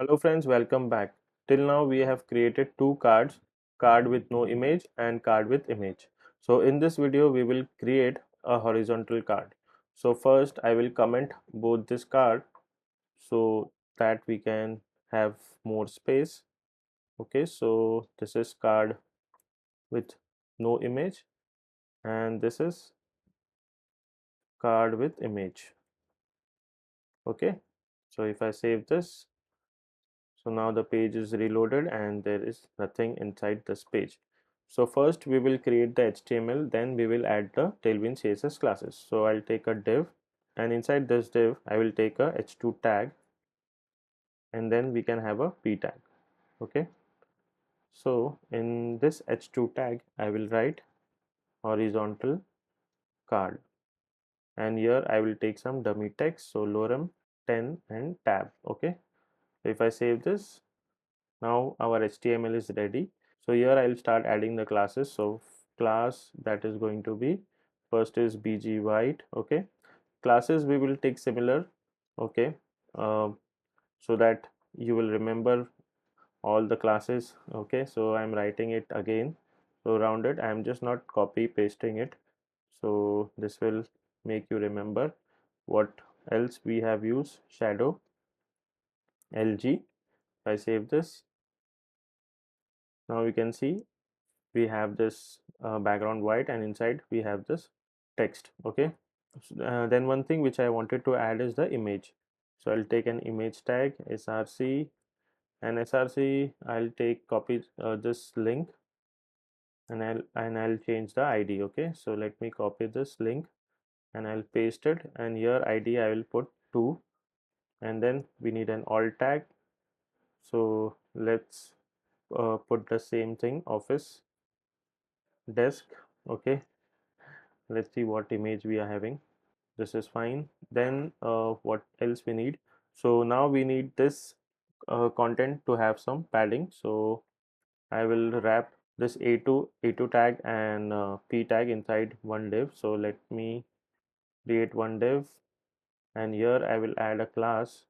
Hello friends, welcome back. Till now we have created two cards, card with no image and card with image. So in this video we will create a horizontal card. So first I will comment both this card so that we can have more space. Okay, so this is card with no image and this is card with image. Okay, so if I save this, so now the page is reloaded and there is nothing inside this page. So first we will create the HTML, then we will add the Tailwind CSS classes. So I'll take a div and inside this div I will take a h2 tag and then we can have a p tag. Okay, so in this h2 tag I will write horizontal card and here I will take some dummy text, so lorem 10 and tab. Okay, so if I save this, now our HTML is ready. So here I'll start adding the classes. So class that is going to be first is bg white. Okay, classes we will take similar. Okay, so that you will remember all the classes. Okay, so I'm writing it again. So rounded, I'm just not copy pasting it, so this will make you remember what else we have used. Shadow lg. If I save this, now you can see we have this background white and inside we have this text. Okay, then one thing which I wanted to add is the image. So I'll take an image tag src, and src I'll take copy this link and I'll change the id. Okay, so let me copy this link and I'll paste it, and here id I will put 2, and then we need an alt tag. So let's put the same thing, office desk. Okay, let's see what image we are having. This is fine. Then what else we need? So now we need this content to have some padding. So I will wrap this a2 tag and p tag inside one div. So let me create one div, and here I will add a class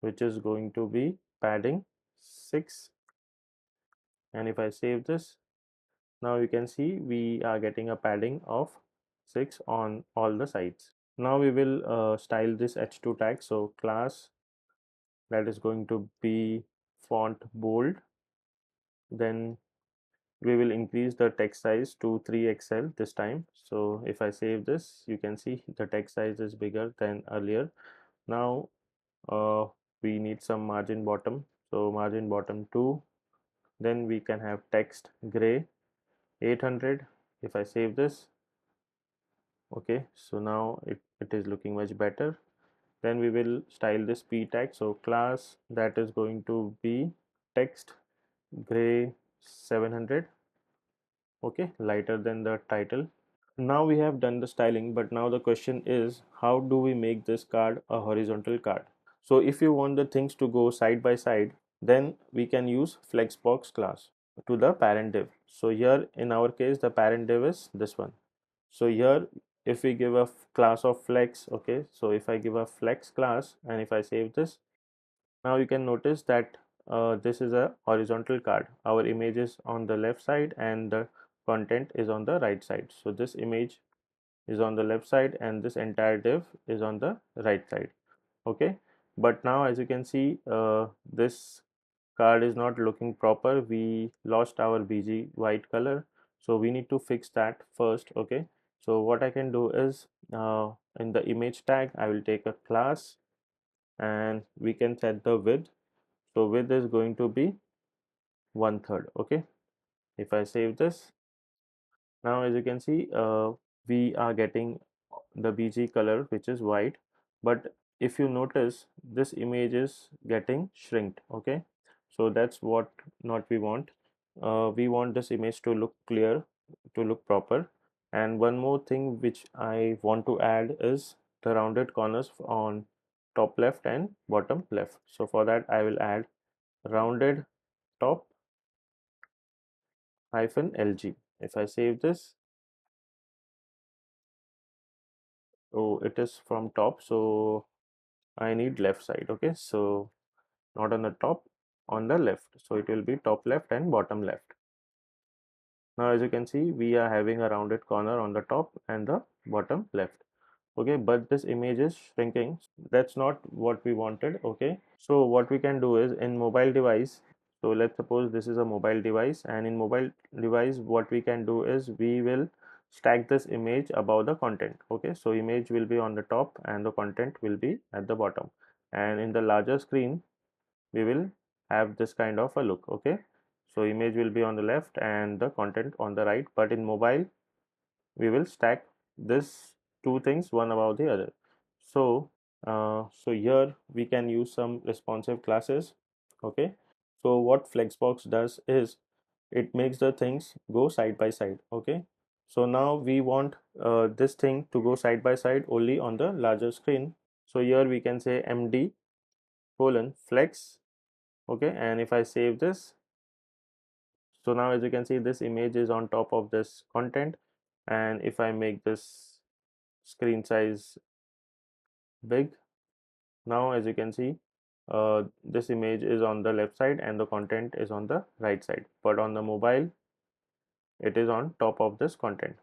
which is going to be padding 6, and if I save this, now you can see we are getting a padding of 6 on all the sides. Now we will style this h2 tag. So class that is going to be font bold, then we will increase the text size to 3XL this time. So if I save this, you can see the text size is bigger than earlier. Now we need some margin bottom, so margin bottom 2, then we can have text gray 800. If I save this, okay, so now it is looking much better. Then we will style this p tag. So class that is going to be text gray 700. Okay, lighter than the title. Now we have done the styling, but now the question is, how do we make this card a horizontal card? So if you want the things to go side by side, then we can use Flexbox class to the parent div. So here in our case the parent div is this one. So here if we give a class of flex, okay, so if I give a flex class and if I save this, now you can notice that this is a horizontal card. Our image is on the left side and the content is on the right side. So this image is on the left side and this entire div is on the right side. Okay, but now as you can see, this card is not looking proper. We lost our bg white color, so we need to fix that first. Okay, so what I can do is in the image tag I will take a class and we can set the width. So width is going to be 1/3. Okay, if I save this, now as you can see we are getting the bg color which is white, but if you notice this image is getting shrinked. Okay, so that's what not we want. We want this image to look clear, to look proper. And one more thing which I want to add is the rounded corners on top left and bottom left. So for that I will add rounded top hyphen lg. If I save this, oh, it is from top, so I need left side. Okay, so not on the top, on the left. So it will be top left and bottom left. Now as you can see, we are having a rounded corner on the top and the bottom left. Okay, but this image is shrinking. That's not what we wanted. Okay, so what we can do is in mobile device, so let's suppose this is a mobile device, and in mobile device what we can do is we will stack this image above the content. Okay, so image will be on the top and the content will be at the bottom, and in the larger screen we will have this kind of a look. Okay, so image will be on the left and the content on the right, but in mobile we will stack this two things one above the other. So so here we can use some responsive classes. Okay, so what Flexbox does is it makes the things go side by side. Okay, so now we want this thing to go side by side only on the larger screen. So here we can say md colon flex. Okay, and if I save this, so now as you can see, this image is on top of this content, and if I make this screen size big, now as you can see, this image is on the left side and the content is on the right side, but on the mobile it is on top of this content.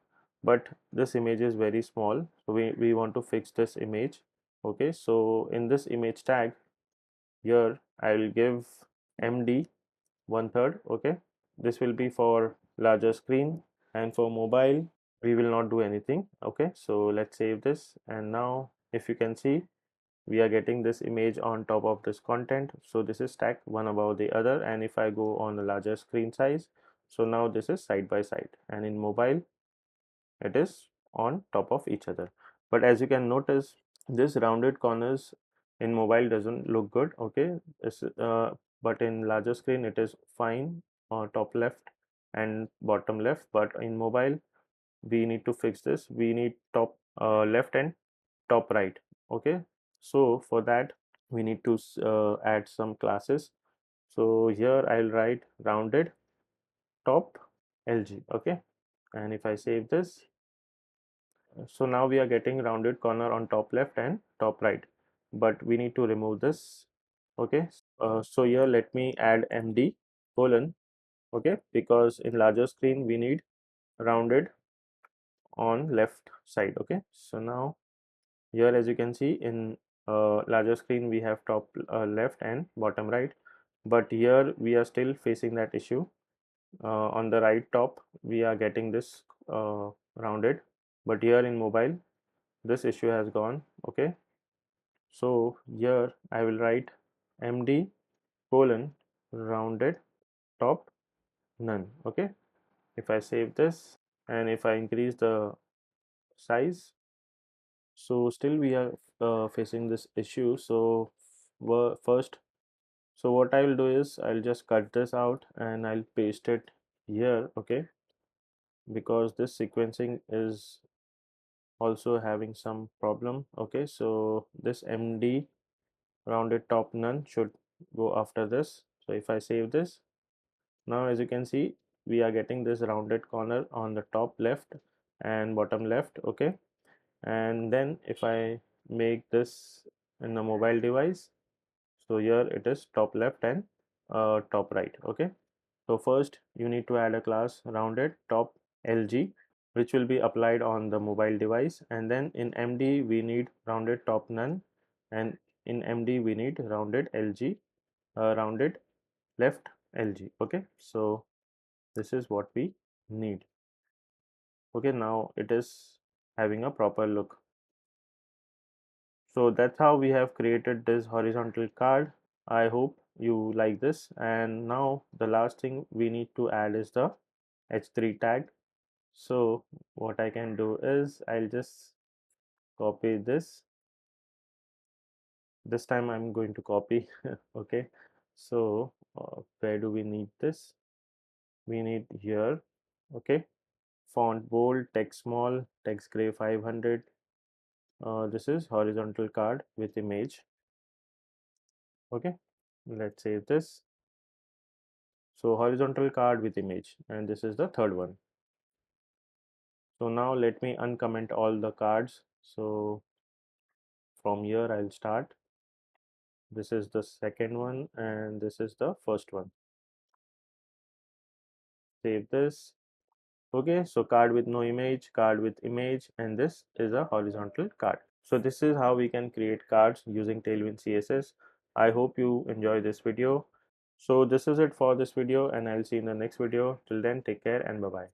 But this image is very small, so we want to fix this image. Okay, so in this image tag here I will give md 1/3. Okay, this will be for larger screen, and for mobile we will not do anything. Okay, so let's save this, and now if you can see, we are getting this image on top of this content. So this is stacked one above the other, and if I go on a larger screen size, so now this is side by side, and in mobile it is on top of each other. But as you can notice, this rounded corners in mobile doesn't look good. Okay, but in larger screen it is fine, top left and bottom left, but in mobile we need to fix this. We need top left and top right. Okay, so for that we need to add some classes. So here I'll write rounded top lg. Okay, and if I save this, so now we are getting rounded corner on top left and top right, but we need to remove this. Okay, so here let me add md colon. Okay, because in larger screen we need rounded on left side. Okay, so now here as you can see, in larger screen we have top left and bottom right, but here we are still facing that issue. On the right top we are getting this rounded, but here in mobile this issue has gone. Okay, so here I will write md colon rounded top none. Okay, if I save this and if I increase the size, so still we are facing this issue. So first, so what I will do is I'll just cut this out and I'll paste it here. Okay, because this sequencing is also having some problem. Okay, so this md rounded top none should go after this. So if I save this, now as you can see, we are getting this rounded corner on the top left and bottom left. Okay, and then if I make this in a mobile device, so here it is top left and top right. Okay, so first you need to add a class rounded top lg, which will be applied on the mobile device, and then in md we need rounded top none, and in md we need rounded lg, rounded left lg. Okay, so this is what we need. Okay, now it is having a proper look. So that's how we have created this horizontal card. I hope you like this. And now the last thing we need to add is the h3 tag. So what I can do is I'll just copy this. This time I'm going to copy. Okay, so where do we need this? We need here. Okay, font bold, text small, text gray 500. This is horizontal card with image. Okay, let's save this. So horizontal card with image, and this is the third one. So now let me uncomment all the cards. So from here I'll start. This is the second one, and this is the first one. Save this. Okay, so card with no image, card with image, and this is a horizontal card. So this is how we can create cards using Tailwind CSS. I hope you enjoy this video. So this is it for this video, and I'll see you in the next video. Till then, take care and bye bye.